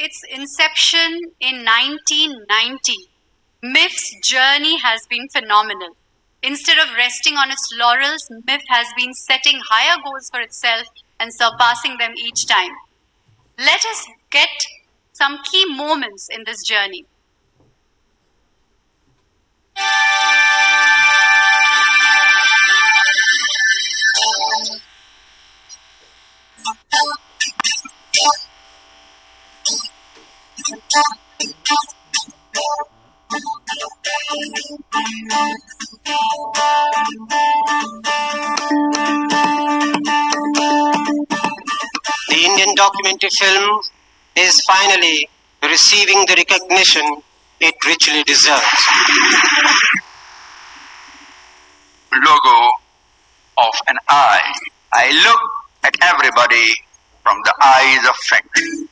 its inception in 1990, MIFF's journey has been phenomenal. Instead of resting on its laurels, MIFF has been setting higher goals for itself and surpassing them each time. Let us get some key moments in this journey. The Indian documentary film is finally receiving the recognition it richly deserves. Logo of an eye. I look at everybody from the eyes of friendship.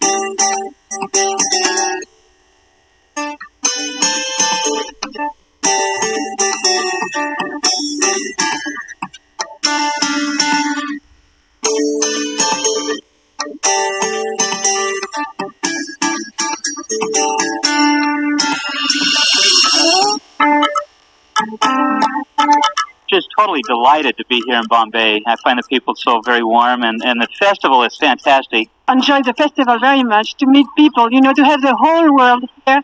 Just totally delighted to be here in Bombay. I find the people so very warm, and the festival is fantastic. Enjoy the festival very much, to meet people, to have the whole world here.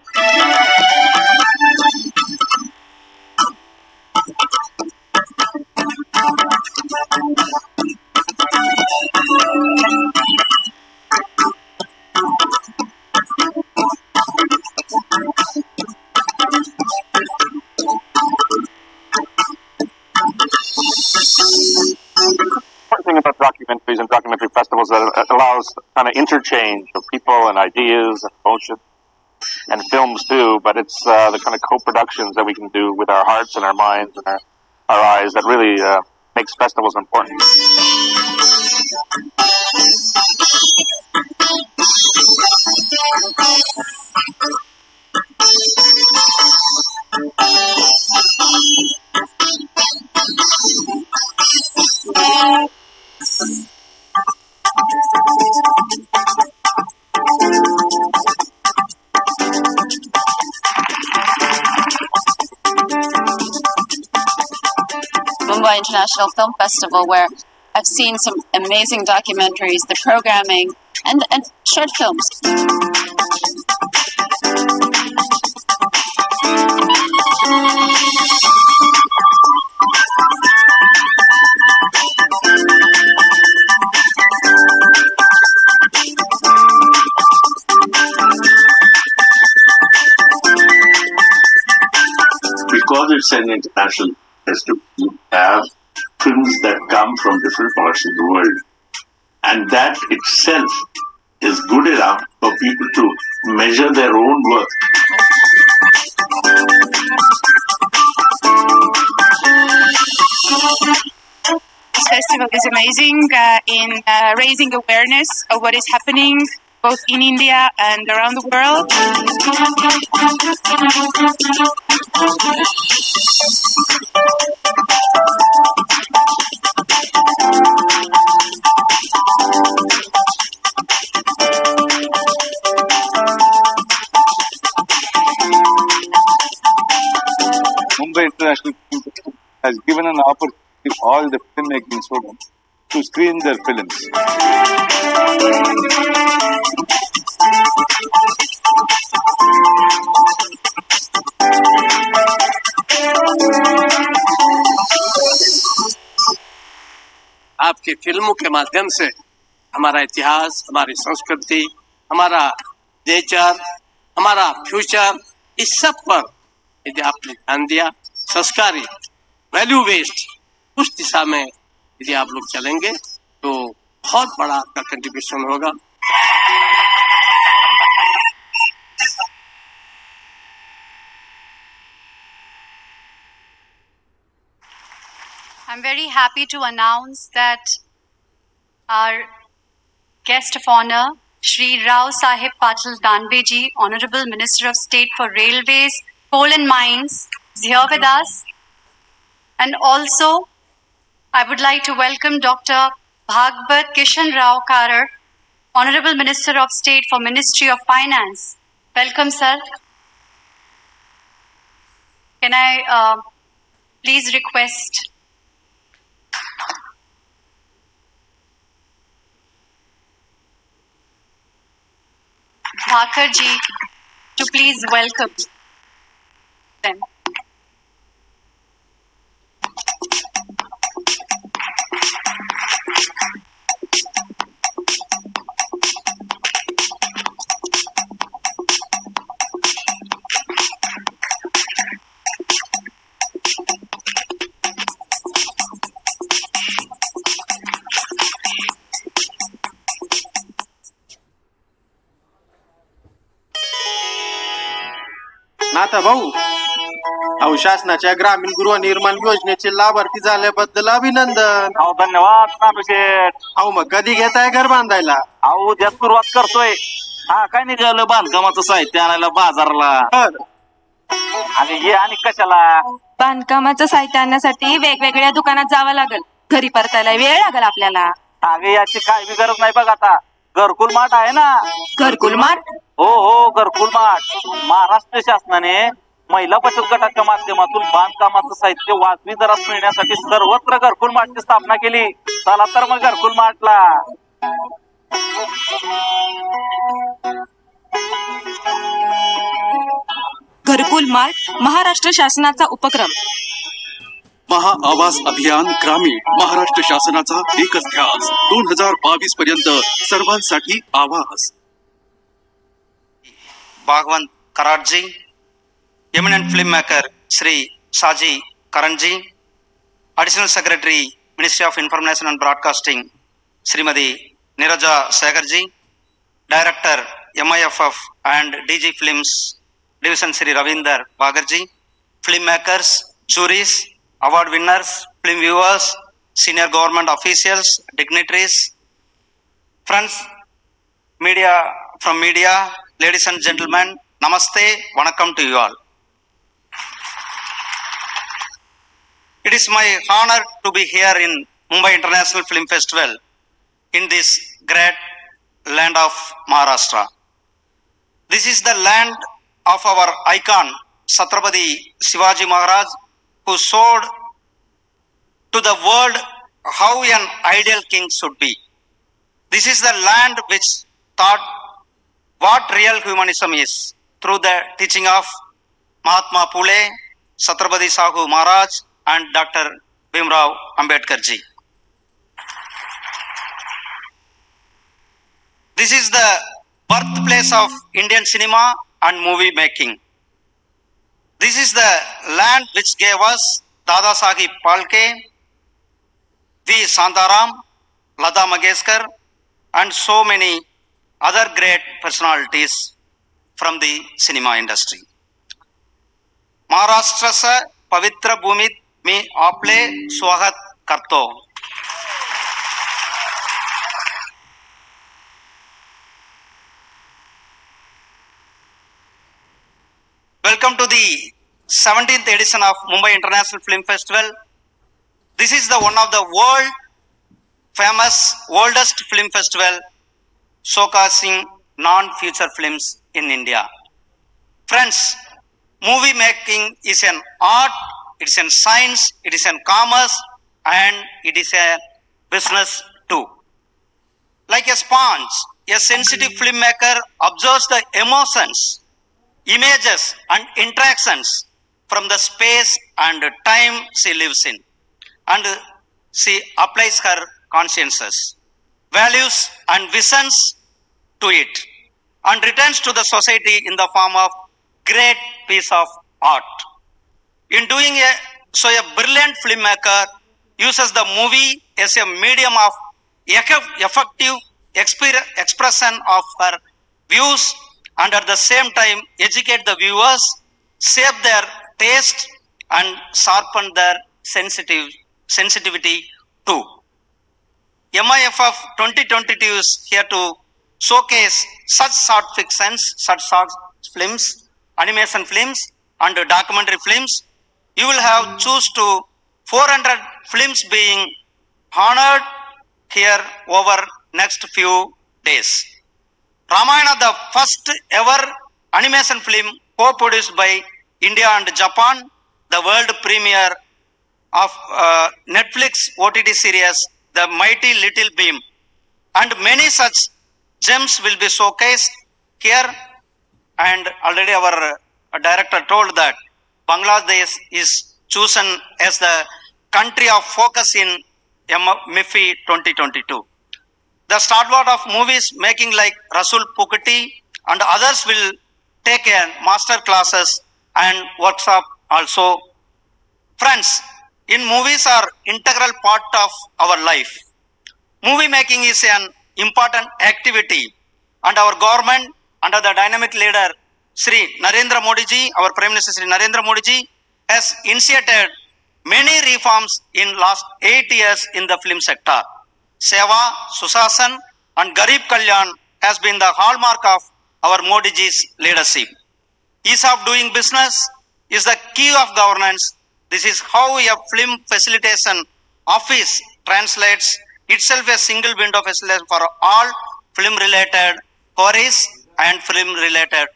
One thing about documentaries and documentary festivals that it allows kind of interchange of people and ideas and emotions, and films too, but it's the kind of co-productions that we can do with our hearts and our minds and our eyes that really makes festivals important. Mumbai International Film Festival, where I've seen some amazing documentaries, the programming, and short films. Because it's an international festival, you have films that come from different parts of the world. And that itself is good enough for people to measure their own work. This festival is amazing in raising awareness of what is happening both in India and around the world. Mumbai International Film Festival has given an opportunity to all the filmmaking students to screen their films. आपकी फिल्मों के माध्यम से हमारा इतिहास, हमारी संस्कृति, हमारा नेचर, हमारा फ्यूचर, इस सब पर यदि आपने ध्यान दिया, संस्कारी, वैल्यू बेस्ड, उस दिशा में यदि आप लोग चलेंगे तो बहुत बड़ा आपका कंट्रीब्यूशन होगा. I'm very happy to announce that our guest of honor, Shri Rao Sahib Patil Danveji, Honorable Minister of State for Railways, Coal and Mines, is here with us. And also, I would like to welcome Dr. Bhagwat Kishan Rao Karar, Honorable Minister of State for Ministry of Finance. Welcome, sir. Can I please request Thakur ji to please welcome them. नाथा भाऊ, अहो शासनाच्या ग्रामीण गृहनिर्माण योजनेचे लाभार्थी झाल्याबद्दल अभिनंदन. अहो धन्यवाद नानू शेठ. अहो मग कधी घेताय घर बांधायला? अहो उद्या सुरुवात करतोय. हा काय निघालं बांधकामाचं साहित्य आणायला बाजारला. आणि हे आणि कशाला? बांधकामाचं साहित्य आणण्यासाठी वेगवेगळ्या दुकानात जावं लागल. घरी परतायला वेळ लागल आपल्याला. अगे याची काय बी गरज नाही बघ. आता घरकुल मार्ट आहे ना. घरकुल मार्ट? हो घरकुल मार्ट. महाराष्ट्र शासनाने महिला बचत गटाच्या माध्यमातून बांधकामाचं साहित्य वाजवी दरात मिळण्यासाठी सर्वत्र घरकुल मार्टची स्थापना केली. चला तर मग घरकुल मार्टला. घरकुल मार्ट महाराष्ट्र शासनाचा उपक्रम. महाआवास अभियान ग्रामीण महाराष्ट्र शासनाचा एकच ध्यास. 2022 पर्यंत सर्वांसाठी आवास. Bhagwan Karatji, eminent filmmaker Sri Saji Karanji, Additional Secretary, Ministry of Information and Broadcasting, Srimadi Niraja Sagarji, Director, MIFF and DG Films Division Sri Ravinder Bagarji, filmmakers, juries, award winners, film viewers, senior government officials, dignitaries, friends, media, ladies and gentlemen, namaste, vanakkam to you all. It is my honor to be here in Mumbai International Film Festival in this great land of Maharashtra. This is the land of our icon, Chhatrapati Shivaji Maharaj, who showed to the world how an ideal king should be. This is the land which taught what real humanism is through the teaching of Mahatma Phule, Chhatrapati Shahu Maharaj and Dr. Bhimrao Ambedkar ji. This is the birthplace of Indian cinema and movie making. This is the land which gave us Dada Saheb Phalke, V. Shantaram, Lata Mangeshkar and so many other great personalities from the cinema industry. Maharashtra से पवित्र भूमि में आपले स्वागत करतो. Welcome to the 17th edition of Mumbai International Film Festival. This is the one of the world famous oldest film festival showcasing non-feature films in India. Friends, movie making is an art, it is a science, it is a commerce, and it is a business too. Like a sponge, a sensitive filmmaker observes the emotions, images, and interactions from the space and time she lives in, and she applies her consciences, values, and visions to it, and returns to the society in the form of great piece of art. In doing so, a brilliant filmmaker uses the movie as a medium of effective expression of her views, and at the same time educate the viewers, shape their taste, and sharpen their sensitivity too. MIFF 2022 is here to showcase such short fictions, such short films, animation films, and documentary films. You will have choose to 400 films being honored here over next few days. Ramayana, the first ever animation film co-produced by India and Japan, the world premiere of Netflix OTT series, The Mighty Little Beam, and many such gems will be showcased here. And already our director told that Bangladesh is chosen as the country of focus in MIFF 2022. The stalwart of movies making like Rasul Pukati and others will take a master classes and workshop also. Friends, in movies are integral part of our life. Movie making is an important activity, and our government under the dynamic leader Sri Narendra Modi ji, our Prime Minister Sri Narendra Modi ji, has initiated many reforms in last 8 years in the film sector. Seva, Susasan and Garib Kalyan has been the hallmark of our Modi ji's leadership. Ease of doing business is the key of governance. This is how a film facilitation office translates itself a single window facilitation for all film related queries and film related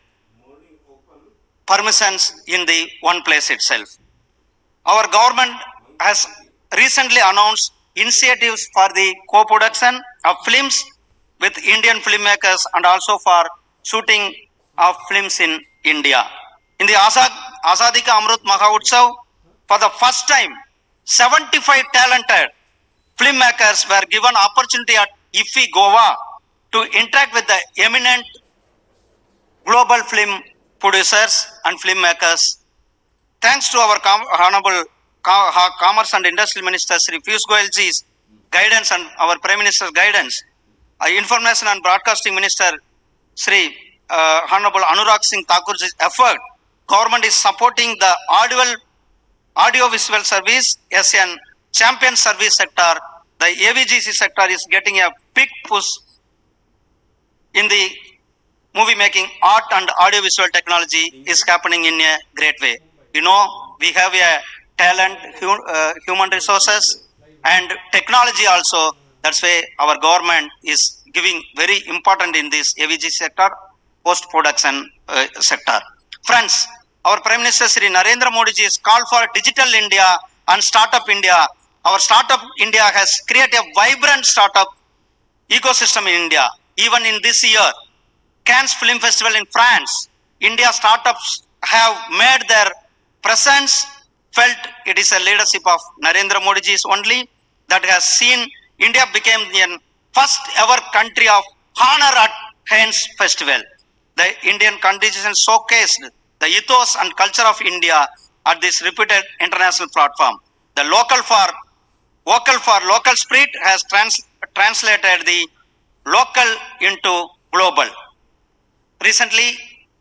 permissions in the one place itself. Our government has recently announced initiatives for the co-production of films with Indian filmmakers and also for shooting of films in India. In the Azadi Ka Amrut Mahotsav, for the first time, 75 talented filmmakers were given opportunity at IFFI Goa to interact with the eminent global film producers and filmmakers. Thanks to our Honorable Commerce and Industry Minister Sri Piyush Goyal ji's guidance and our Prime Minister's guidance, Information and Broadcasting Minister Sri Honorable Anurag Singh Thakur's effort, government is supporting the audio-visual service as a champion service sector. The AVGC sector is getting a big push in the movie making. Art and audio-visual technology is happening in a great way. You know, we have a talent, human resources and technology also. That's why our government is giving very important in this AVG sector, post-production sector. Friends, our Prime Minister Sri Narendra Modi ji has called for Digital India and Startup India. Our Startup India has created a vibrant startup ecosystem in India. Even in this year, Cannes Film Festival in France, India startups have made their presence felt. It is a leadership of Narendra Modi ji's only that has seen India became the first ever country of honor at Cannes Festival. The Indian contingent showcased the ethos and culture of India at this reputed international platform. The vocal for local spirit has translated the local into global. Recently,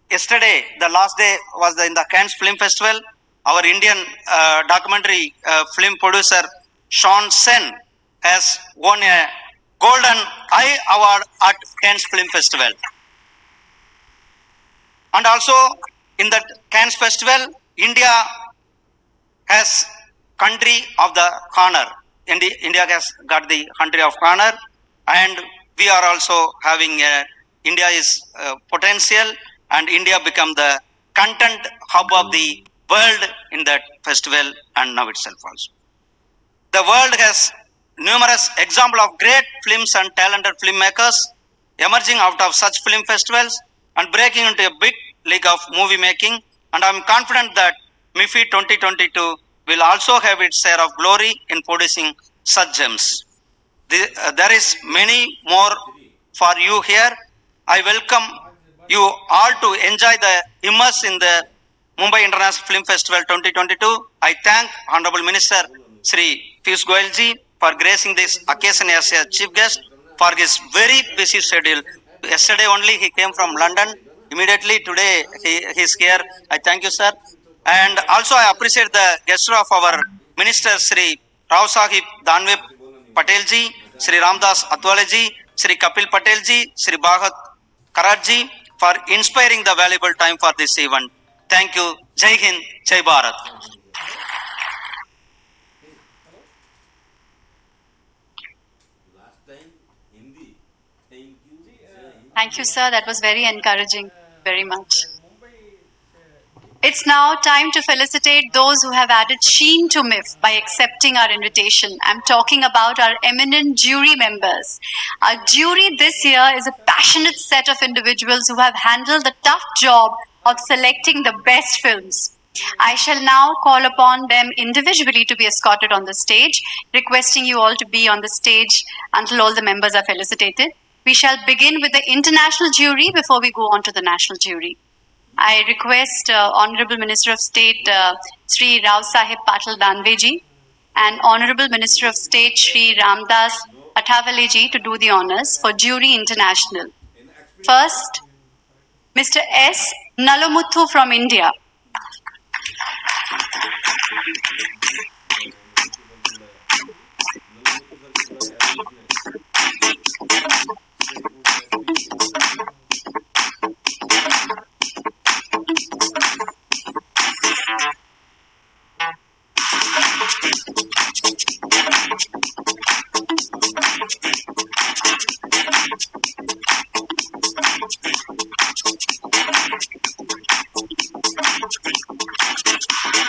yesterday, the last day was in the Cannes Film Festival. Our Indian documentary film producer Sean Sen has won a Golden Eye Award at Cannes Film Festival. And also in that Cannes Festival, India has country of the honor. India has got the country of honor, and we are also having India is potential, and India become the content hub of the world in that festival and now itself also. The world has numerous examples of great films and talented filmmakers emerging out of such film festivals and breaking into a big league of movie making, and I am confident that MIFF 2022 will also have its share of glory in producing such gems. There is many more for you here. I welcome you all to enjoy the immerse in the Mumbai International Film Festival 2022. I thank Honorable Minister Sri Piyush Goyal ji for gracing this occasion as a chief guest for his very busy schedule. Yesterday only he came from London. Immediately today he is here. I thank you, sir. And also I appreciate the gesture of our Minister Sri Rao Sahib Danve Patel ji, Sri Ramdas Atwale ji, Sri Kapil Patel ji, Sri Bhagat Karat ji for inspiring the valuable time for this event. Thank you. Jai Hind, Jai Bharat. Last time Hindi. Thank you. Thank you, sir. That was very encouraging. Very much. It's now time to felicitate those who have added sheen to MIFF by accepting our invitation. I'm talking about our eminent jury members. Our jury this year is a passionate set of individuals who have handled the tough job of selecting the best films. I shall now call upon them individually to be escorted on the stage, requesting you all to be on the stage until all the members are felicitated. We shall begin with the international jury before we go on to the national jury. I request Honorable Minister of State Sri Rao Sahib Patil Danveji and Honorable Minister of State Sri Ramdas Athawaleji to do the honors for Jury International. First, Mr. S. Nalomuthu from India.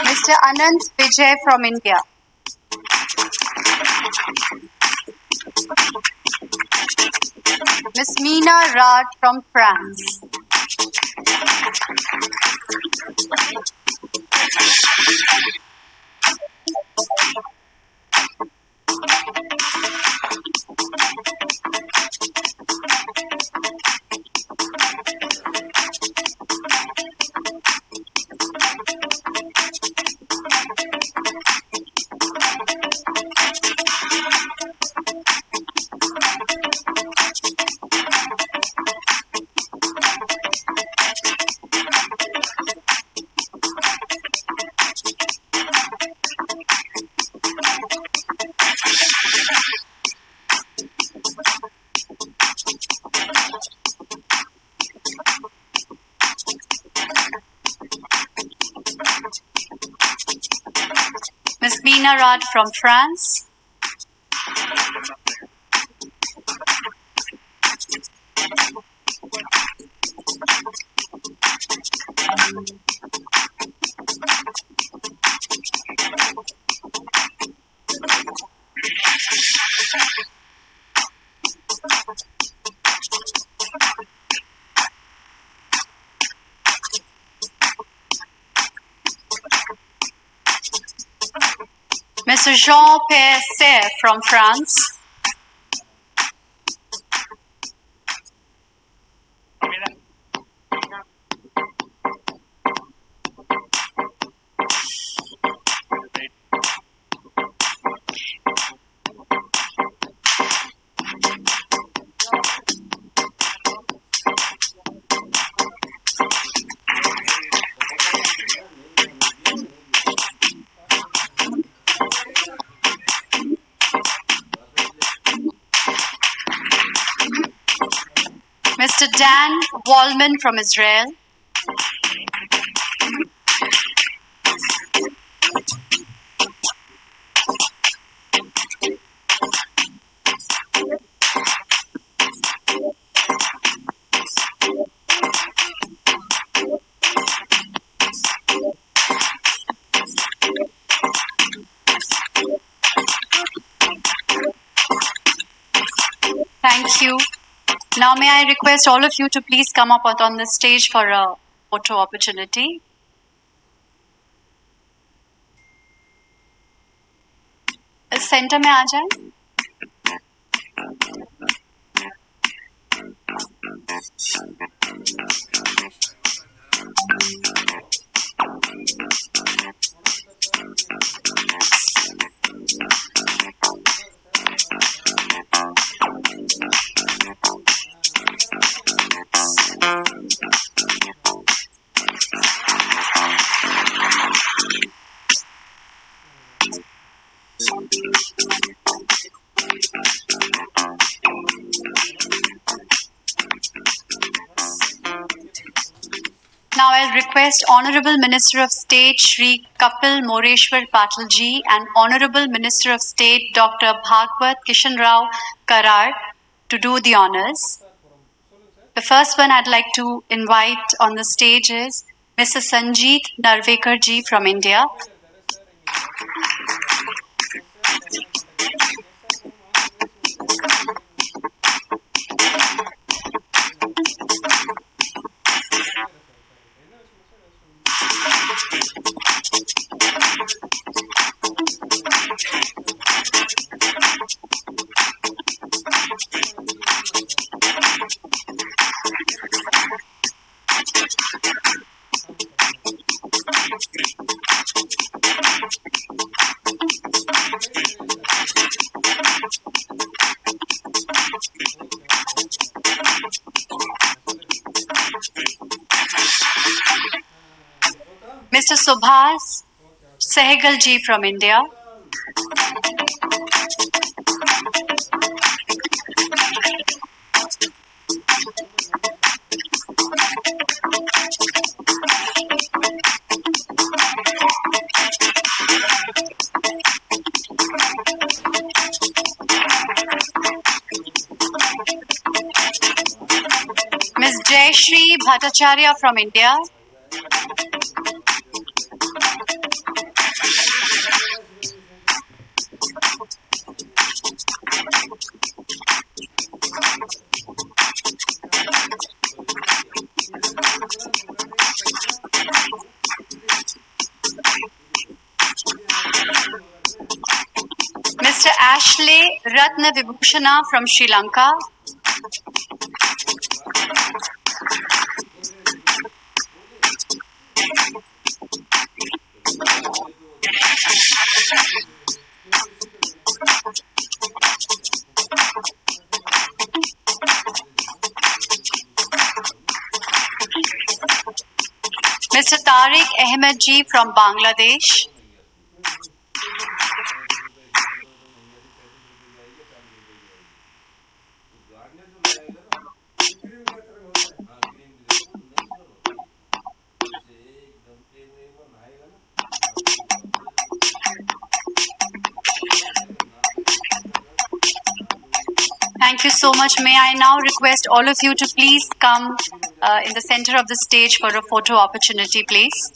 Mr. Anant Vijay from India. Ms. Meena Rad from France. Ms. Meena Rad from France. Mr. Jean-Pierre Serre from France. Mr. Dan Wallman from Israel. Thank you. Now may I request all of you to please come up on the stage for a photo opportunity. इस centre में आ जाए. Now I'll request Honorable Minister of State Shri Kapil Moreshwar Patil ji and Honorable Minister of State Dr. Bhagwat Kishan Rao Karar to do the honors. The first one I'd like to invite on the stage is Mr. Sanjeet Narvekar ji from India. Mr. Subhas Sehgal ji from India. Ms. Jayashree Bhattacharya from India. Mr. Ashley Ratna Vibhushana from Sri Lanka. Mr. Tariq Ahmed ji from Bangladesh. Thank you so much. May I now request all of you to please come in the center of the stage for a photo opportunity, please.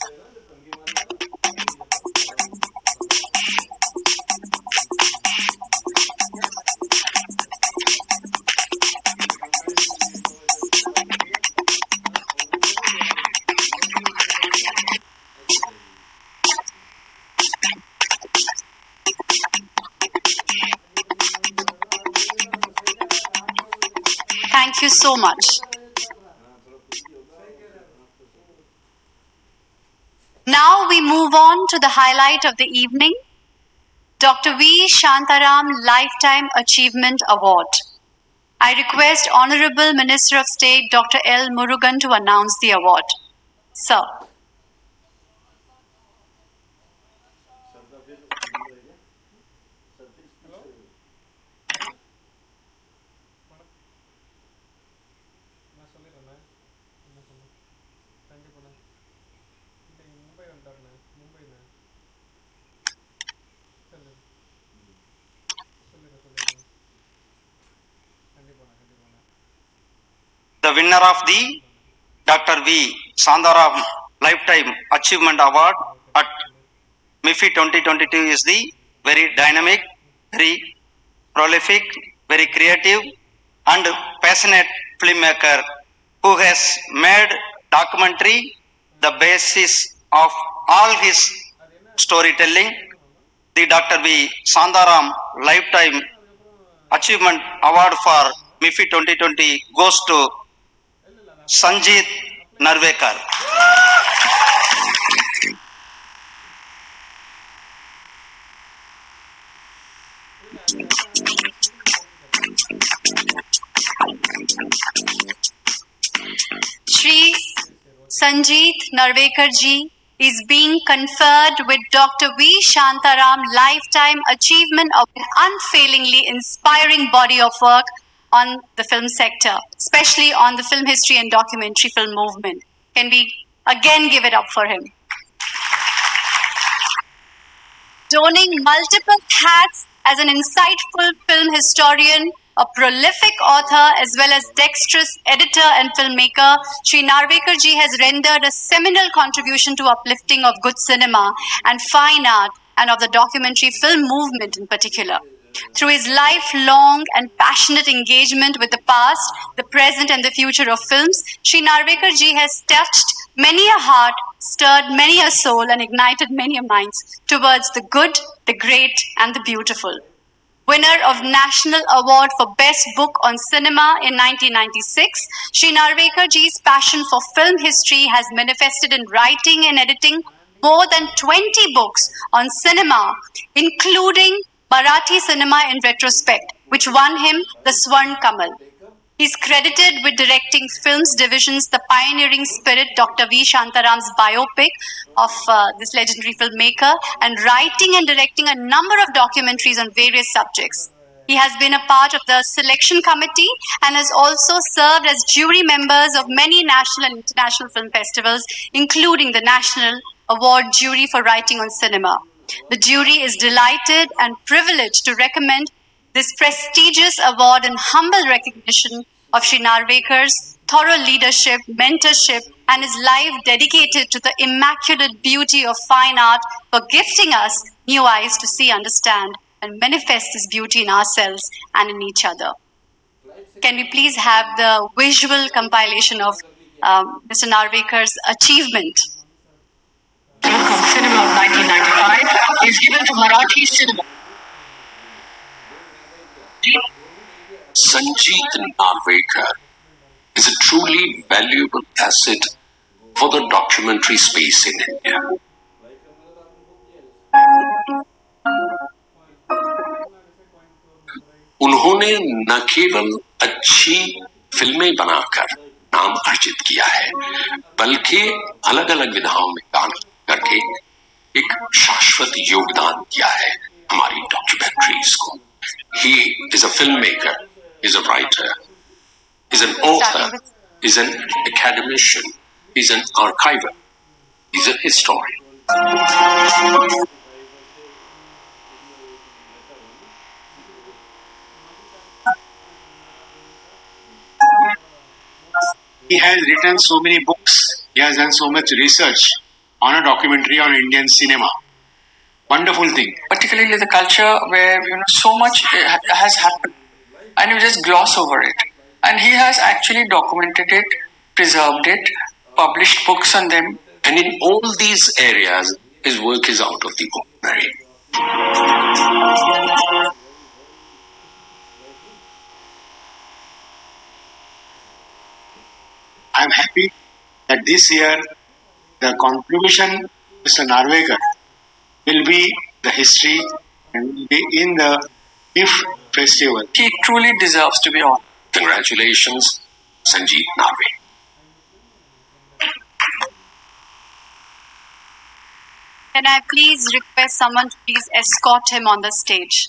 Thank you so much. Now we move on to the highlight of the evening, Dr. V. Shantaram Lifetime Achievement Award. I request Honorable Minister of State Dr. L.Murugan to announce the award. Sir. The winner of the Dr. V. Shantaram Lifetime Achievement Award at MIFF 2022 is the very dynamic, very prolific, very creative and passionate filmmaker who has made documentary the basis of all his storytelling. The Dr. V. Shantaram Lifetime Achievement Award for MIFF 2020 goes to Sanjeet Narvekar. Shri Sanjeet Narvekar ji is being conferred with Dr. V. Shantaram Lifetime Achievement of an unfailingly inspiring body of work on the film sector, especially on the film history and documentary film movement. Can we again give it up for him? Donning multiple hats as an insightful film historian, A prolific author as well as dexterous editor and filmmaker, Sri Narvekar ji has rendered a seminal contribution to uplifting of good cinema and fine art and of the documentary film movement in particular. Through his lifelong and passionate engagement with the past, the present and the future of films, Sri Narvekar ji has touched many a heart, stirred many a soul and ignited many a minds towards the good, the great and the beautiful. Winner of National Award for Best Book on Cinema in 1996, Sri Narvekar ji's passion for film history has manifested in writing and editing more than 20 books on cinema, including Marathi cinema in retrospect, which won him the Swarn Kamal. He's credited with directing Films Division's The Pioneering Spirit, Dr. V. Shantaram's biopic of this legendary filmmaker, and writing and directing a number of documentaries on various subjects. He has been a part of the selection committee and has also served as jury members of many national and international film festivals, including the National Award Jury for Writing on Cinema. The jury is delighted and privileged to recommend this prestigious award in humble recognition of Sri Narvekar's thorough leadership, mentorship, and his life dedicated to the immaculate beauty of fine art for gifting us new eyes to see, understand, and manifest this beauty in ourselves and in each other. Can we please have the visual compilation of Mr. Narvekar's achievement? From cinema of 1995 is given to Marathi cinema. Sanjeev Narvekar is a truly valuable asset for the documentary space in India. उन्होंने न केवल अच्छी फिल्में बनाकर नाम अर्जित किया है, बल्कि अलग अलग विधाओं में काम करके एक शाश्वत योगदान दिया है हमारी डॉक्यूमेंट्रीज को. He is a filmmaker, is a writer, is an author, is an academician, is an archiver, is a historian. He has written so many books. He has done so much research on a documentary on Indian cinema. Wonderful thing. Particularly the culture where so much has happened, and you just gloss over it. And he has actually documented it, preserved it, published books on them. And in all these areas, his work is out of the ordinary. I am happy that this year the contribution of Mr. Narvekar will be the history and will be in the MIFF festival. He truly deserves to be honored. Congratulations, Sanjeev Narvekar. Can I please request someone to please escort him on the stage?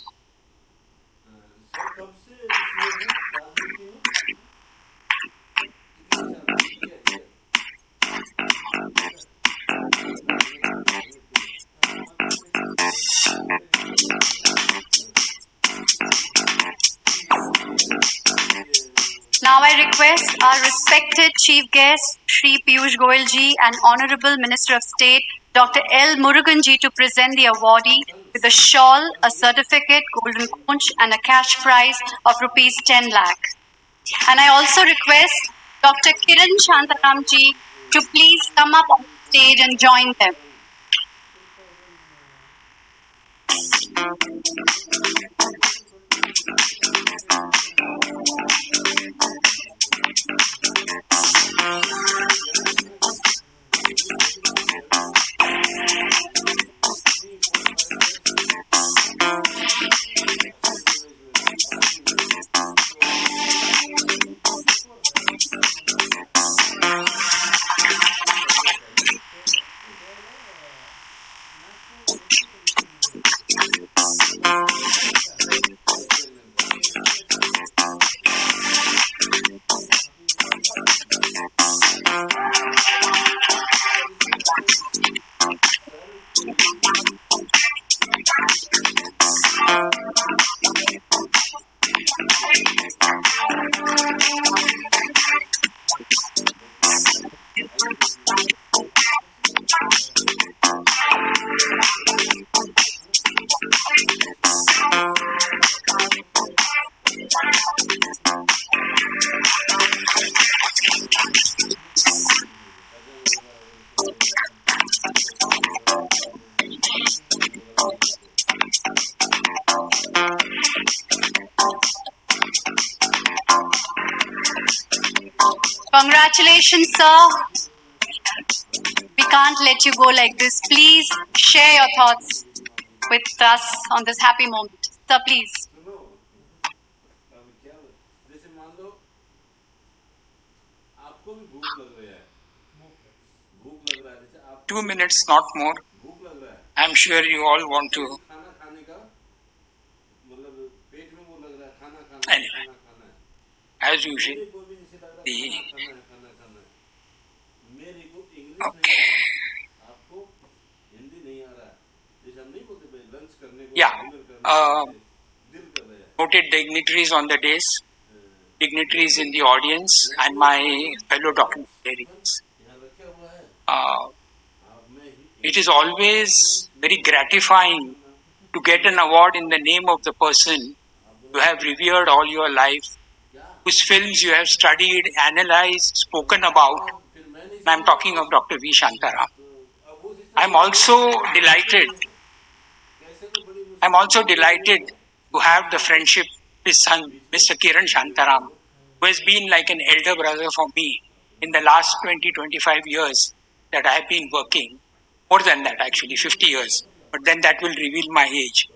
Now I request our respected Chief Guest, Shri Piyush Goyal ji and Honorable Minister of State, Dr. L.Murugan ji to present the awardee with a shawl, a certificate, golden conch and a cash prize of rupees 10 lakh. And I also request Dr. Kiran Shantaram ji to please come up on the stage and join them. Congratulations, sir. We can't let you go like this. Please share your thoughts with us on this happy moment. Sir, please. 2 minutes, not more. I'm sure you all want to. Anyway, as usual, okay. Yeah. Noted dignitaries on the dais, dignitaries in the audience, and my fellow documentarians. It is always very gratifying to get an award in the name of the person you have revered all your life, whose films you have studied, analyzed, spoken about. And I'm talking of Dr. V. Shantaram. I'm also delighted to have the friendship of his son, Mr. Kiran Shantaram, who has been like an elder brother for me in the last 20-25 years that I have been working. More than that, actually, 50 years. But then that will reveal my age.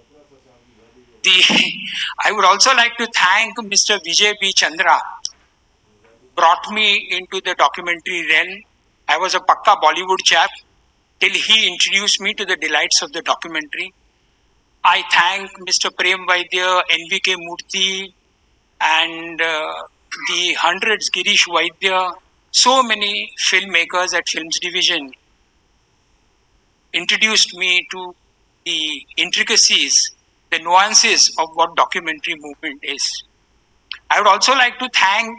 I would also like to thank Mr. Vijay B. Chandra, brought me into the documentary realm. I was a pakka Bollywood chap till he introduced me to the delights of the documentary. I thank Mr. Prem Vaidya, NVK Murthy, and the hundreds, Girish Vaidya, so many filmmakers at Films Division introduced me to the intricacies, the nuances of what documentary movement is. I would also like to thank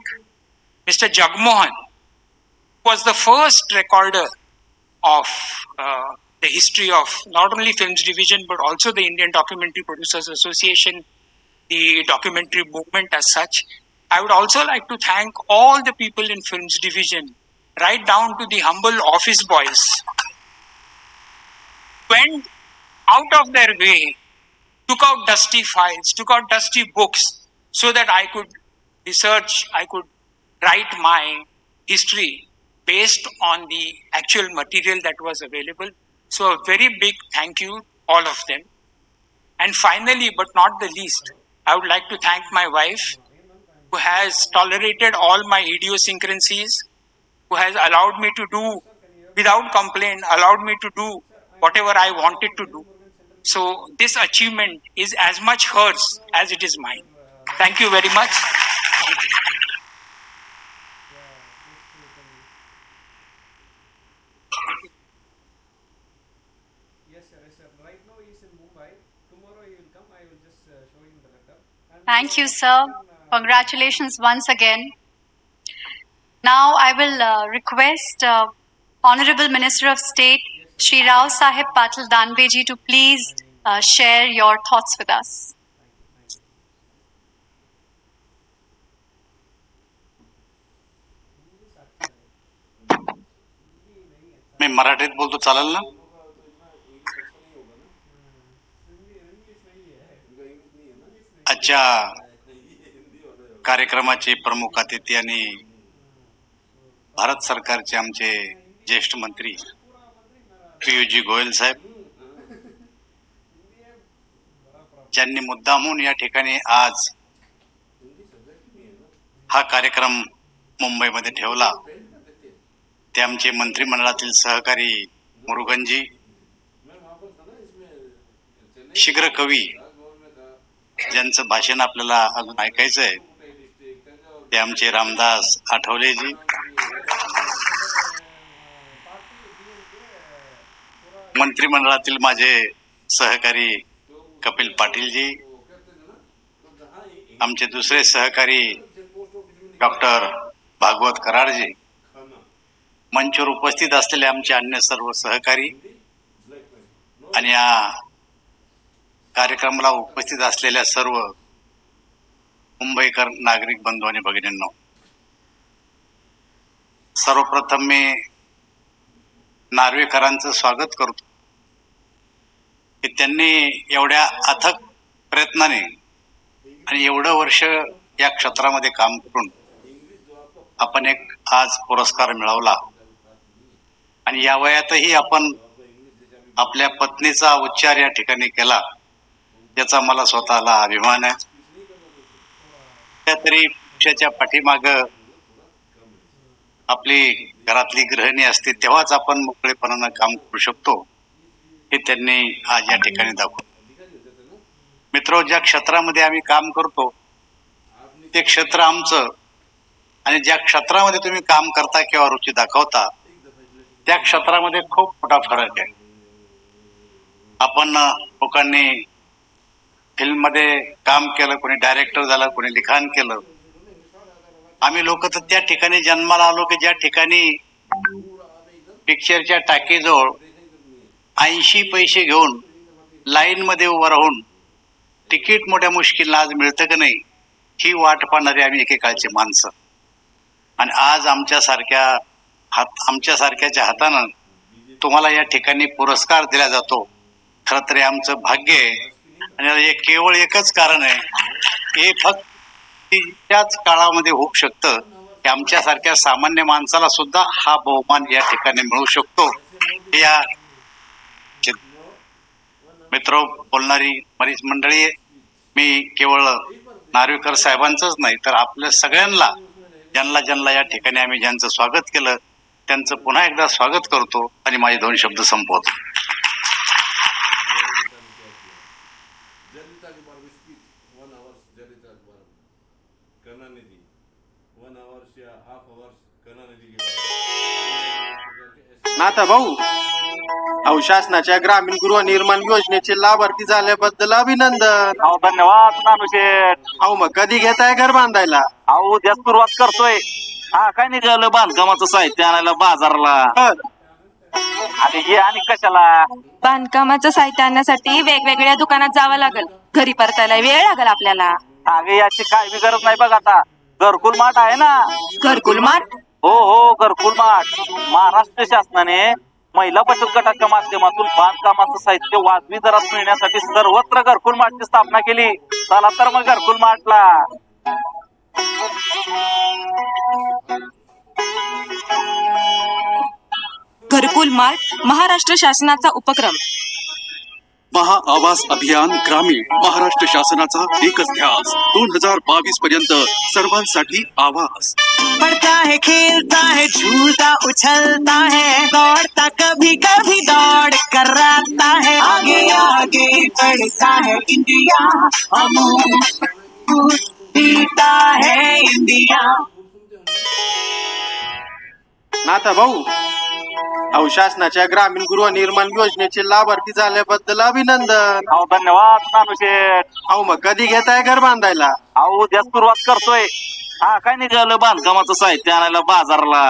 Mr. Jagmohan, who was the first recorder of the history of not only Films Division but also the Indian Documentary Producers Association, the documentary movement as such. I would also like to thank all the people in Films Division, right down to the humble office boys, went out of their way, took out dusty files, took out dusty books, so that I could research, I could write my history based on the actual material that was available. So a very big thank you, all of them. And finally, but not the least, I would like to thank my wife, who has tolerated all my idiosyncrasies, who has allowed me to do, without complaint, allowed me to do whatever I wanted to do. So this achievement is as much hers as it is mine. Thank you very much. Yes, sir. Right now he is in Mumbai. Tomorrow he will come. I will just show him the letter. Thank you, sir. Congratulations once again. Now I will request Honorable Minister of State, Shri Rao Sahib Patil Danveji, to please share your thoughts with us. मी मराठीत बोलतो चालेल ना? आजच्या कार्यक्रमाचे प्रमुख अतिथी आणि भारत सरकारचे आमचे ज्येष्ठ मंत्री पीयूष गोयल साहेब, ज्यांनी मुद्दामून या ठिकाणी आज हा कार्यक्रम मुंबईमध्ये ठेवला, ते आमचे मंत्रिमंडळातील सहकारी मुरुगनजी, शीघ्र कवी ज्यांचं भाषण आपल्याला अजून ऐकायचं आहे, ते आमचे रामदास आठवलेजी, मंत्रिमंडळातील माझे सहकारी कपिल पाटीलजी, आमचे दुसरे सहकारी डॉक्टर भागवत कराडजी, मंचावर उपस्थित असलेले आमचे अन्य सर्व सहकारी आणि या कार्यक्रमाला उपस्थित असलेल्या सर्व मुंबईकर नागरिक बंधू आणि भगिनींनो, सर्वप्रथम मी नार्वेकरांचं स्वागत करतो की त्यांनी एवढ्या अथक प्रयत्नाने आणि एवढं वर्ष या क्षेत्रामध्ये काम करून आपण एक आज पुरस्कार मिळवला आणि या वयातही आपण आपल्या पत्नीचा उच्चार या ठिकाणी केला, याचा मला स्वतःला अभिमान आहे. तरी पुरुषाच्या पाठीमाग आपली घरातली गृहिणी असते, तेव्हाच आपण मोकळेपणानं काम करू शकतो, हे त्यांनी आज या ठिकाणी दाखवलं. मित्र, ज्या क्षेत्रामध्ये आम्ही काम करतो ते क्षेत्र आमचं, आणि ज्या क्षेत्रामध्ये तुम्ही काम करता किंवा रुची दाखवता त्या क्षेत्रामध्ये खूप मोठा फरक आहे. आपण लोकांनी फिल्ममध्ये काम केलं, कोणी डायरेक्टर झालं, कोणी लिखाण केलं. आम्ही लोक तर त्या ठिकाणी जन्माला आलो की ज्या ठिकाणी पिक्चरच्या टाकीजवळ 80 पैसे घेऊन लाईन मध्ये उभं राहून तिकीट मोठ्या मुश्किलला आज मिळतं की नाही, ही वाट पाहणारी आम्ही एकेकाळची माणसं. आणि आज आमच्यासारख्याच्या हातानं तुम्हाला या ठिकाणी पुरस्कार दिला जातो. खरं तरी आमचं भाग्य आहे. आणि हे केवळ एकच कारण आहे, हे फक्त त्याच काळामध्ये होऊ शकतं की आमच्यासारख्या सामान्य माणसाला सुद्धा हा बहुमान या ठिकाणी मिळू शकतो. या मित्र, बोलणारी बरीच मंडळी आहे. मी केवळ नार्वेकर साहेबांचंच नाही तर आपल्या सगळ्यांना, ज्यांना या ठिकाणी आम्ही ज्यांचं स्वागत केलं त्यांचं पुन्हा एकदा स्वागत करतो आणि माझे 2 शब्द संपवतो. नाथा भाऊ, शासनाच्या ग्रामीण गृहनिर्माण योजनेचे लाभार्थी झाल्याबद्दल अभिनंदन. धन्यवाद नानू शेठ. मग कधी घेताय घर बांधायला? उद्या सुरुवात करतोय. काय निघालं बांधकामाचं साहित्य आणायला बाजारला. आणि हे आणि कशाला? बांधकामाचं साहित्य आणण्यासाठी वेगवेगळ्या दुकानात जावं लागल. घरी परतायला वेळ लागल आपल्याला. अगे याची काय बी गरज नाही बघ. आता घरकुल मार्ट आहे ना. घरकुल मार्ट? हो, घरकुल मार्ट. महाराष्ट्र शासनाने महिला बचत गटाच्या माध्यमातून बांधकामाचं साहित्य वाजवी दरात मिळण्यासाठी सर्वत्र घरकुल मार्टची स्थापना केली. चला तर मग घरकुल मार्टला. घरकुल मार्ट महाराष्ट्र शासनाचा उपक्रम. महाआवास अभियान ग्रामीण महाराष्ट्र शासनाचा एकच ध्यास. 2022 पर्यंत सर्वांसाठी आवास. पढ़ता है, खेलता है, झूलता उछलता है, दौड़ता कभी कभी दौड़ कर आता है, आगे आगे बढ़ता है इंडिया, जीता है इंडिया. नाथा भाऊ, शासनाच्या ग्रामीण गृहनिर्माण योजनेचे लाभार्थी झाल्याबद्दल अभिनंदन. धन्यवाद नानू शेठ. मग कधी घेताय घर बांधायला? उद्या सुरुवात करतोय. काय निघालं बांधकामाचं साहित्य आणायला बाजारला.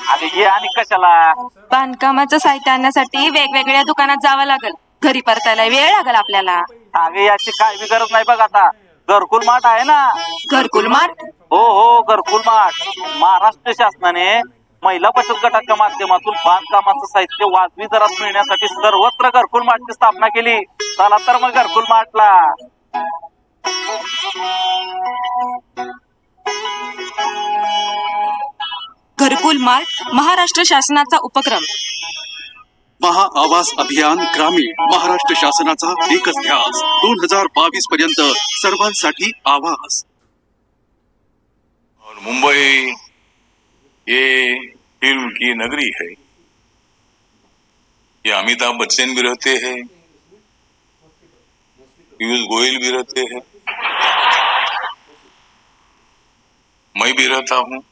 आणि हे आणि कशाला? बांधकामाचं साहित्य आणण्यासाठी वेगवेगळ्या दुकानात जावं लागल. घरी परतायला वेळ लागल आपल्याला. अगे याची काय बी गरज नाही बघ. आता घरकुल मार्ट आहे ना. घरकुल मार्ट? हो, घरकुल मार्ट. महाराष्ट्र शासनाने महिला बचत गटाच्या माध्यमातून बांधकामाचं साहित्य वाजवी दरात मिळण्यासाठी सर्वत्र घरकुल मार्टची स्थापना केली. चला तर मग घरकुल मार्टला. घरकुल मार्ट महाराष्ट्र शासनाचा उपक्रम. महाआवास अभियान ग्रामीण महाराष्ट्र शासनाचा एकच ध्यास. 2022 पर्यंत सर्वांसाठी आवास. और मुंबई ये फिल्म की नगरी है. ये अमिताभ बच्चन भी रहते हैं, पीयूष गोयल भी रहते हैं, मैं भी रहता हूँ,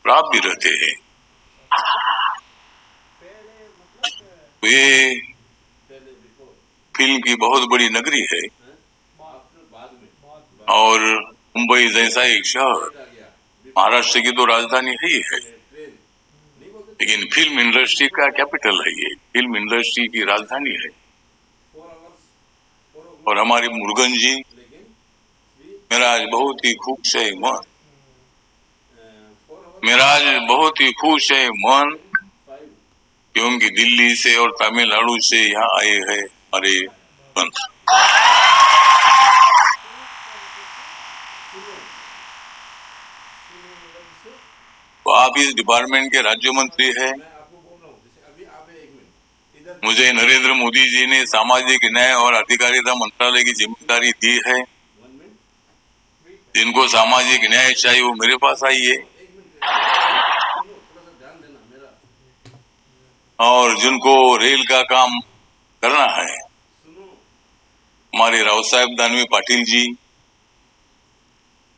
आप भी रहते हैं. ये फिल्म की बहुत बड़ी नगरी है और मुंबई जैसा एक शहर महाराष्ट्र की तो राजधानी ही है, लेकिन फिल्म इंडस्ट्री का कैपिटल है. ये फिल्म इंडस्ट्री की राजधानी है. और हमारे मुरुगन जी, मेरा आज बहुत ही खुश है मन, मेरा आज बहुत ही खुश है मन क्योंकि दिल्ली से और तमिलनाडु से यहाँ आए हैं हमारे पंथ. तो आप इस डिपार्टमेंट के राज्य मंत्री हैं। मुझे नरेंद्र मोदी जी ने सामाजिक न्याय और अधिकारिता मंत्रालय की जिम्मेदारी दी है। जिनको सामाजिक न्याय चाहिए वो मेरे पास आइए, और जिनको रेल का काम करना है, हमारे राव साहेब दानवे पाटिल जी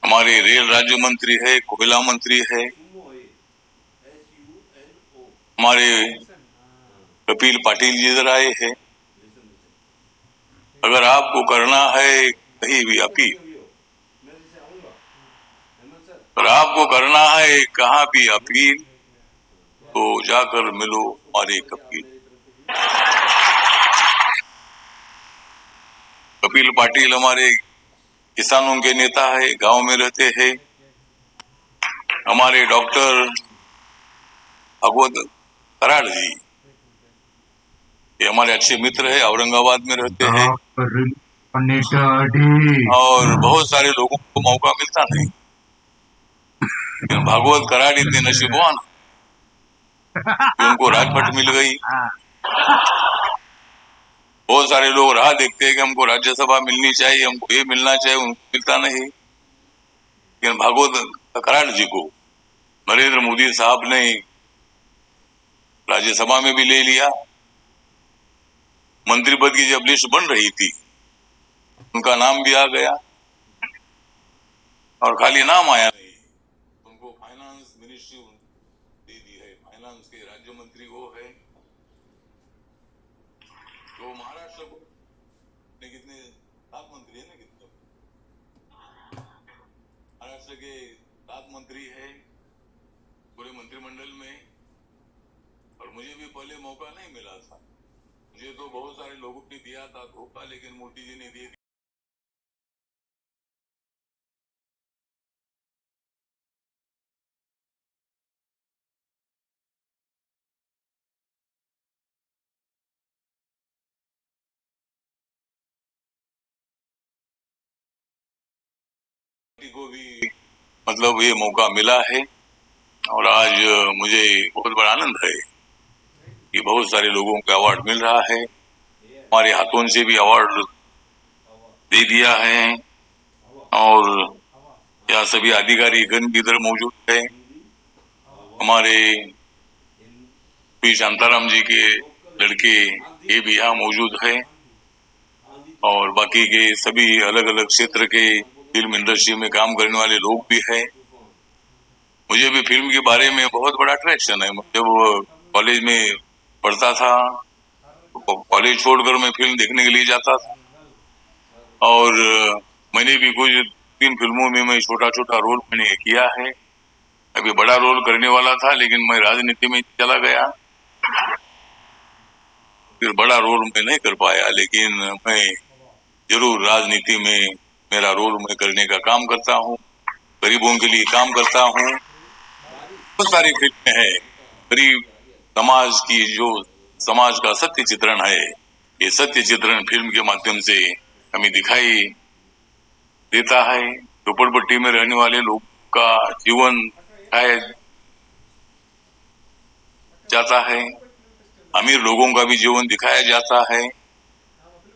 हमारे रेल राज्य मंत्री है, कोयला मंत्री है, हमारे कपिल पाटिल जी इधर आए हैं। अगर आपको करना है कहीं भी अपील, अगर आपको करना है कहाँ भी अपील, तो जाकर मिलो हमारे कपिल पाटिल हमारे किसानों के नेता है, गांव में रहते हैं। हमारे डॉक्टर भागवत कराड़ जी, ये हमारे अच्छे मित्र है, औरंगाबाद में रहते हैं, और बहुत सारे लोगों को मौका मिलता नहीं, लेकिन भागवत कराड़ इतने नसीबवान उनको राजपट मिल गई। बहुत सारे लोग राह देखते हैं कि हमको राज्यसभा मिलनी चाहिए, हमको ये मिलना चाहिए, उनको मिलता नहीं, लेकिन भागवत कराड़ जी को नरेंद्र मोदी साहब ने राज्यसभा में भी ले लिया। मंत्री पद की जब लिस्ट बन रही थी उनका नाम भी आ गया, और खाली नाम आया नहीं, उनको फाइनेंस मिनिस्ट्री दे दी है। फाइनेंस के राज्य मंत्री वो है। तो महाराष्ट्र को कितने 7 मंत्री है ना, कितने महाराष्ट्र के 7 मंत्री है पूरे मंत्रिमंडल में, और मुझे भी पहले मौका नहीं मिला था। मुझे तो बहुत सारे लोगों ने दिया था धोखा, लेकिन मोदी जी ने दे दिया। को भी मतलब ये मौका मिला है, और आज मुझे बहुत बड़ा आनंद है कि बहुत सारे लोगों को अवार्ड मिल रहा है। हमारे हाथों से भी अवार्ड दे दिया है, और यहाँ सभी अधिकारी गण इधर मौजूद है। हमारे पी शांताराम जी के लड़के ये भी यहाँ मौजूद है, और बाकी के सभी अलग अलग क्षेत्र के फिल्म इंडस्ट्री में काम करने वाले लोग भी हैं। मुझे भी फिल्म के बारे में बहुत बड़ा अट्रैक्शन है। जब कॉलेज में पढ़ता था तो कॉलेज छोड़कर मैं फिल्म देखने के लिए जाता था, और मैंने भी कुछ 3 फिल्मों में मैं छोटा छोटा रोल मैंने किया है। अभी बड़ा रोल करने वाला था, लेकिन मैं राजनीति में चला गया, फिर बड़ा रोल मैं नहीं कर पाया, लेकिन मैं जरूर राजनीति में मेरा रोल मैं करने का काम करता हूँ, गरीबों के लिए काम करता हूँ। बहुत सारी फिल्में हैं गरीब समाज की, जो समाज का सत्य चित्रण है, ये सत्य चित्रण फिल्म के माध्यम से हमें दिखाई देता है। झोपड़पट्टी में रहने वाले लोग का जीवन दिखाया जाता है, अमीर लोगों का भी जीवन दिखाया जाता है,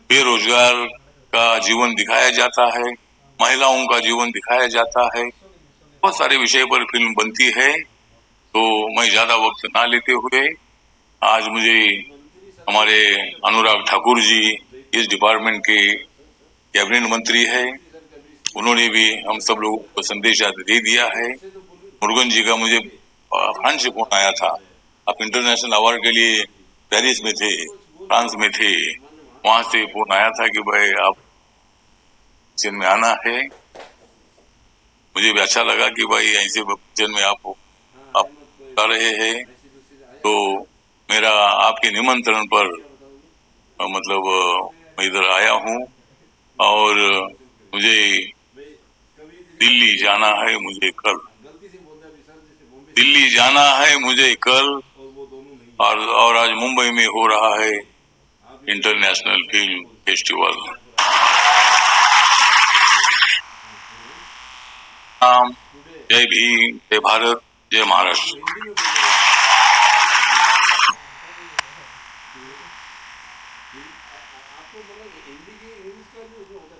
बेरोजगार का जीवन दिखाया जाता है, महिलाओं का जीवन दिखाया जाता है। बहुत सारे विषय पर फिल्म बनती है। तो मैं ज्यादा वक्त ना लेते हुए, आज मुझे हमारे अनुराग ठाकुर जी इस डिपार्टमेंट के कैबिनेट मंत्री है, उन्होंने भी हम सब लोगों को संदेश दे दिया है। मुरुगन जी का मुझे फ्रांस से फोन आया था, आप इंटरनेशनल अवार्ड के लिए पेरिस में थे, फ्रांस में थे, वहां से फोन आया था कि भाई आप किचन में आना है। मुझे भी अच्छा लगा कि भाई ऐसे किचन में आप आ रहे हैं, तो मेरा आपके निमंत्रण पर मतलब मैं इधर आया हूँ, और मुझे दिल्ली जाना है, मुझे कल दिल्ली जाना है मुझे कल, और आज मुंबई में हो रहा है इंटरनेशनल फिल्म फेस्टिवल। जय भीम, जय भारत, जय महाराष्ट्र।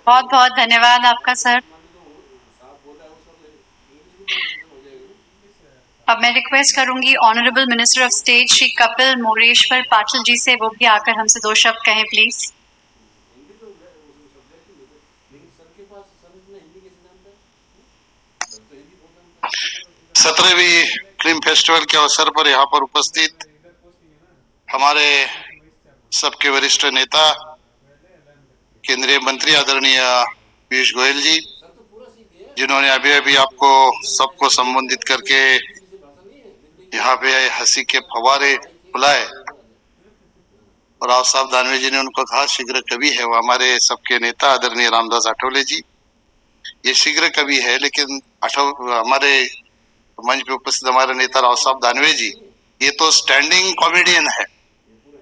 बहुत बहुत धन्यवाद आपका सर। अब मैं रिक्वेस्ट करूंगी honourable minister of state Shri Kapil Moreshwar Patil ji से, वो भी आकर हमसे 2 शब्द कहें प्लीज। सत्रहवीं फिल्म फेस्टिवल के अवसर पर यहाँ पर उपस्थित हमारे सबके वरिष्ठ नेता केंद्रीय मंत्री आदरणीय पीयूष गोयल जी, जिन्होंने अभी अभी आपको सबको संबोधित करके यहाँ पे हंसी के फवारे बुलाए, और आप साहब दानवे जी ने उनको कहा शीघ्र कवि है। वो हमारे सबके नेता आदरणीय रामदास आठवले जी, ये शीघ्र कवि है, लेकिन हमारे मंच पे उपस्थित हमारे नेता राव साहब दानवे जी, ये तो स्टैंडिंग कॉमेडियन है।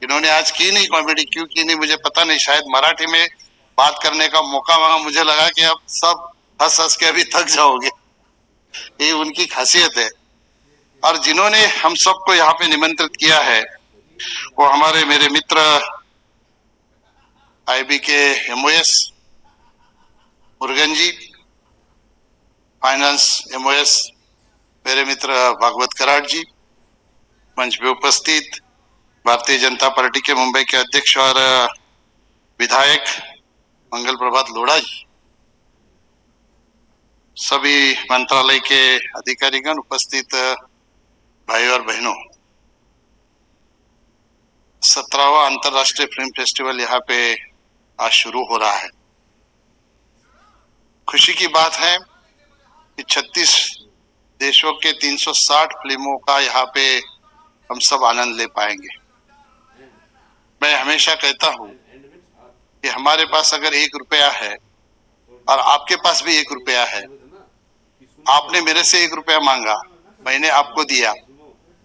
इन्होंने आज की नहीं कॉमेडी, क्यों की नहीं मुझे पता नहीं, शायद मराठी में बात करने का मौका मांगा, मुझे लगा कि अब सब हंस हंस के अभी थक जाओगे, ये उनकी खासियत है। और जिन्होंने हम सबको यहाँ पे निमंत्रित किया है वो हमारे मेरे मित्र आईबी के एमओएस मुरुगन जी, फाइनेंस एमओएस मेरे मित्र भागवत कराड़ जी, मंच पे उपस्थित भारतीय जनता पार्टी के मुंबई के अध्यक्ष और विधायक मंगल प्रभात लोढ़ा जी, सभी मंत्रालय के अधिकारीगण, उपस्थित भाई और बहनों, 17वां अंतर्राष्ट्रीय फिल्म फेस्टिवल यहाँ पे आज शुरू हो रहा है। खुशी की बात है कि 36 देशों के 360 फिल्मों का यहाँ पे हम सब आनंद ले पाएंगे। मैं हमेशा कहता हूँ कि हमारे पास अगर 1 रुपया है और आपके पास भी 1 रुपया है, आपने मेरे से 1 रुपया मांगा, मैंने आपको दिया,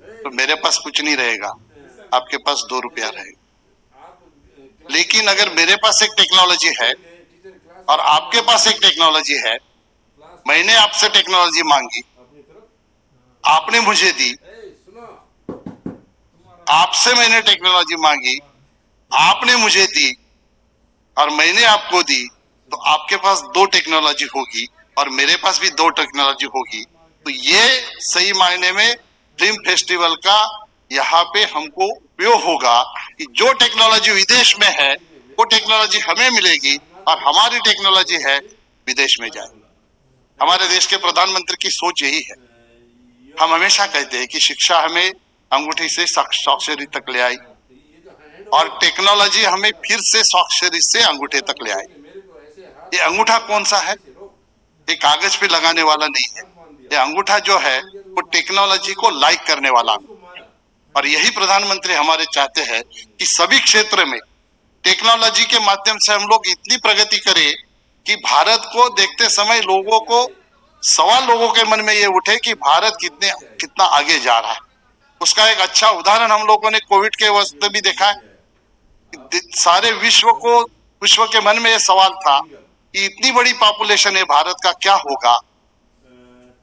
तो मेरे पास कुछ नहीं रहेगा, आपके पास 2 रुपया रहेगा। लेकिन अगर मेरे पास एक टेक्नोलॉजी है और आपके पास एक टेक्नोलॉजी है, मैंने आपसे टेक्नोलॉजी मांगी, आपने मुझे दी, आपसे मैंने टेक्नोलॉजी मांगी, आपने मुझे दी और मैंने आपको दी, तो आपके पास 2 टेक्नोलॉजी होगी और मेरे पास भी 2 टेक्नोलॉजी होगी। तो ये सही मायने में फिल्म फेस्टिवल का यहाँ पे हमको उपयोग होगा कि जो टेक्नोलॉजी विदेश में है वो टेक्नोलॉजी हमें मिलेगी और हमारी टेक्नोलॉजी है विदेश में जाए। हमारे देश के प्रधानमंत्री की सोच यही है। हम हमेशा कहते हैं कि शिक्षा हमें अंगूठी से साक्षरी तक ले आई और टेक्नोलॉजी हमें फिर से साक्षरी से अंगूठे तक ले आई। ये अंगूठा कौन सा है? ये कागज पे लगाने वाला नहीं है, ये अंगूठा जो है वो टेक्नोलॉजी को लाइक करने वाला है। और यही प्रधानमंत्री हमारे चाहते हैं कि सभी क्षेत्र में टेक्नोलॉजी के माध्यम से हम लोग इतनी प्रगति करें कि भारत को देखते समय लोगों को सवाल लोगों के मन में ये उठे कि भारत कितना आगे जा रहा है। उसका एक अच्छा उदाहरण हम लोगों ने कोविड के वक्त भी देखा है। सारे विश्व के मन में ये सवाल था कि इतनी बड़ी पॉपुलेशन है भारत का, क्या होगा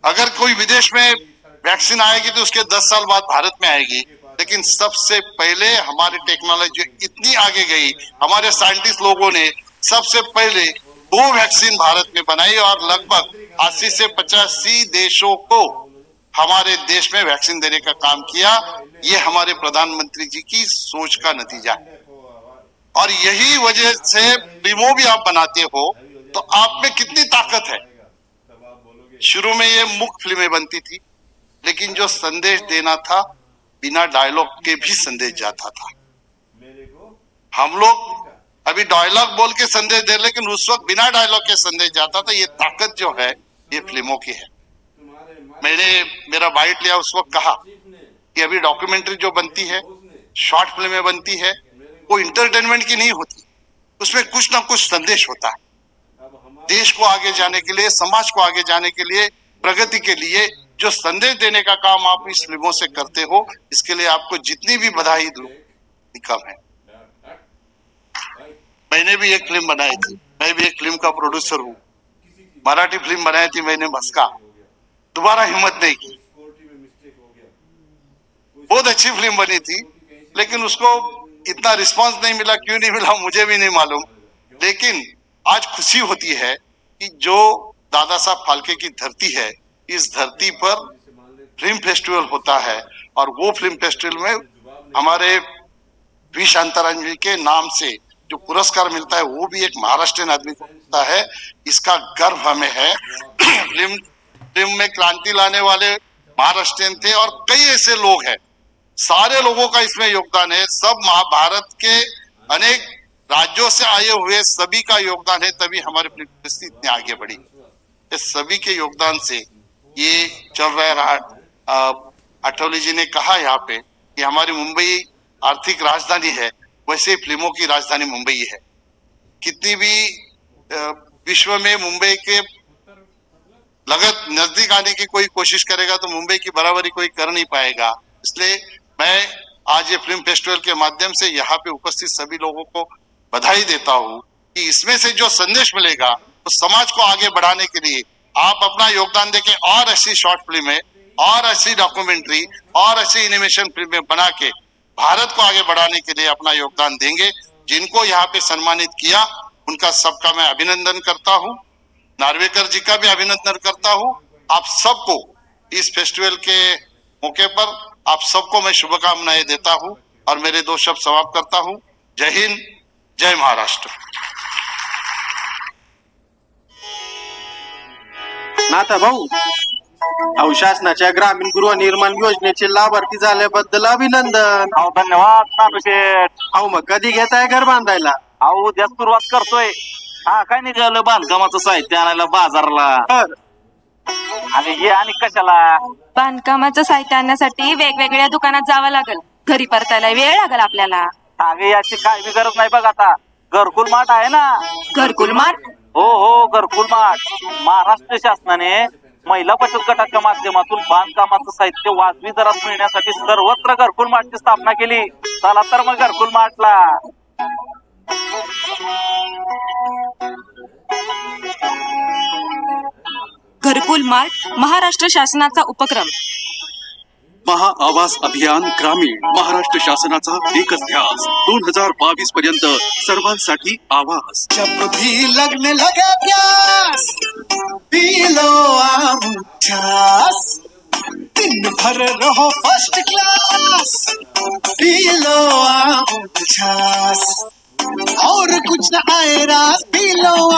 अगर कोई विदेश में वैक्सीन आएगी तो उसके 10 साल बाद भारत में आएगी। लेकिन सबसे पहले हमारी टेक्नोलॉजी इतनी आगे गई, हमारे साइंटिस्ट लोगों ने सबसे पहले 2 वैक्सीन भारत में बनाई और लगभग 80 से 85 देशों को हमारे देश में वैक्सीन देने का काम किया। ये हमारे प्रधानमंत्री जी की सोच का नतीजा है। और यही वजह से फिल्मों भी आप बनाते हो तो आप में कितनी ताकत है। शुरू में ये मुख्य फिल्में बनती थी, लेकिन जो संदेश देना था बिना डायलॉग के भी संदेश जाता था। हम लोग अभी डायलॉग बोल के संदेश दे, लेकिन उस वक्त बिना डायलॉग के संदेश जाता था। ये ताकत जो है ये फिल्मों की है। मैंने मेरा बाइट लिया, उस वक्त कहा कि अभी डॉक्यूमेंट्री जो बनती है, शॉर्ट फिल्में बनती है, वो इंटरटेनमेंट की नहीं होती, उसमें कुछ ना कुछ संदेश होता है। देश को आगे जाने के लिए, समाज को आगे जाने के लिए, प्रगति के लिए जो संदेश देने का काम आप इस फिल्मों से करते हो, इसके लिए आपको जितनी भी बधाई दूं कम है। मैंने भी एक फिल्म बनाई थी, मैं भी एक फिल्म का प्रोड्यूसर हूँ। मराठी फिल्म बनाई थी मैंने, मस्का। दोबारा हिम्मत नहीं की। बहुत अच्छी फिल्म बनी थी, लेकिन उसको इतना रिस्पांस नहीं मिला। क्यों नहीं मिला मुझे भी नहीं मालूम, लेकिन आज खुशी होती है कि जो दादा साहब फाल्के की धरती है, इस धरती पर फिल्म फेस्टिवल होता है, और वो फिल्म फेस्टिवल में हमारे वी शांताराम जी के नाम से जो पुरस्कार मिलता है वो भी एक महाराष्ट्रीयन आदमी को मिलता है। इसका गर्व हमें है। फिल्म में क्रांति लाने वाले महाराष्ट्रीयन थे और कई ऐसे लोग हैं, सारे लोगों का इसमें योगदान है। सब महाभारत के अनेक राज्यों से आए हुए सभी का योगदान है, तभी हमारी फिल्म इंडस्ट्री इतनी आगे बढ़ी। इस सभी के योगदान से ये चल रहा है। अटौली जी ने कहा यहाँ पे कि हमारी मुंबई आर्थिक राजधानी है, वैसे ही फिल्मों की राजधानी मुंबई है। कितनी भी विश्व में मुंबई के लगत नजदीक आने की कोई कोशिश करेगा तो मुंबई की बराबरी कोई कर नहीं पाएगा। इसलिए मैं आज ये फिल्म फेस्टिवल के माध्यम से यहाँ पे उपस्थित सभी लोगों को बधाई देता हूँ कि इसमें से जो संदेश मिलेगा तो समाज को आगे बढ़ाने के लिए आप अपना योगदान देके और ऐसी शॉर्ट फिल्में और ऐसी डॉक्यूमेंट्री और ऐसी एनिमेशन फिल्में बना के भारत को आगे बढ़ाने के लिए अपना योगदान देंगे। जिनको यहाँ पे सम्मानित किया उनका सबका मैं अभिनंदन करता हूँ, नार्वेकर जी का भी अभिनंदन करता हूँ। आप सबको इस फेस्टिवल के मौके पर आप सबको मैं शुभकामनाएं देता हूँ और मेरे 2 शब्द समाप्त करता हूँ। जय हिंद, जय महाराष्ट्र। नाथा भाऊ, अहो शासनाच्या ग्रामीण गृहनिर्माण योजनेचे लाभार्थी झाल्याबद्दल अभिनंदन. अहो धन्यवाद नानू शेठ. अहो मग कधी घेताय घर बांधायला? अहो उद्या सुरुवात करतोय. हा काय निघालं बांधकामाचं साहित्य आणायला बाजारला. आणि हे आणि कशाला? बांधकामाचं साहित्य आणण्यासाठी वेगवेगळ्या दुकानात जावं लागेल. घरी परतायला वेळ लागेल आपल्याला. अगे याची काय बी गरज नाही बघ. आता घरकुल मार्ट आहे ना. घरकुल मार्ट? हो घरकुल मार्ट. महाराष्ट्र शासनाने महिला बचत गटाच्या माध्यमातून बांधकामाचं साहित्य वाजवी दरात मिळण्यासाठी सर्वत्र घरकुल मार्टची स्थापना केली. चला तर मग घरकुल मार्टला. घरकुल मार्ट महाराष्ट्र शासनाचा उपक्रम. महाआवास अभियान ग्रामीण महाराष्ट्र शासनाचा एकच ध्यास. 2022 पर्यंत सर्वांसाठी आवास. जब भी लगने लगे प्यास पी लो आमुझास. दिन भर रहो फर्स्ट क्लास पी लो आमुझास. और कुछ न आए रास पी लो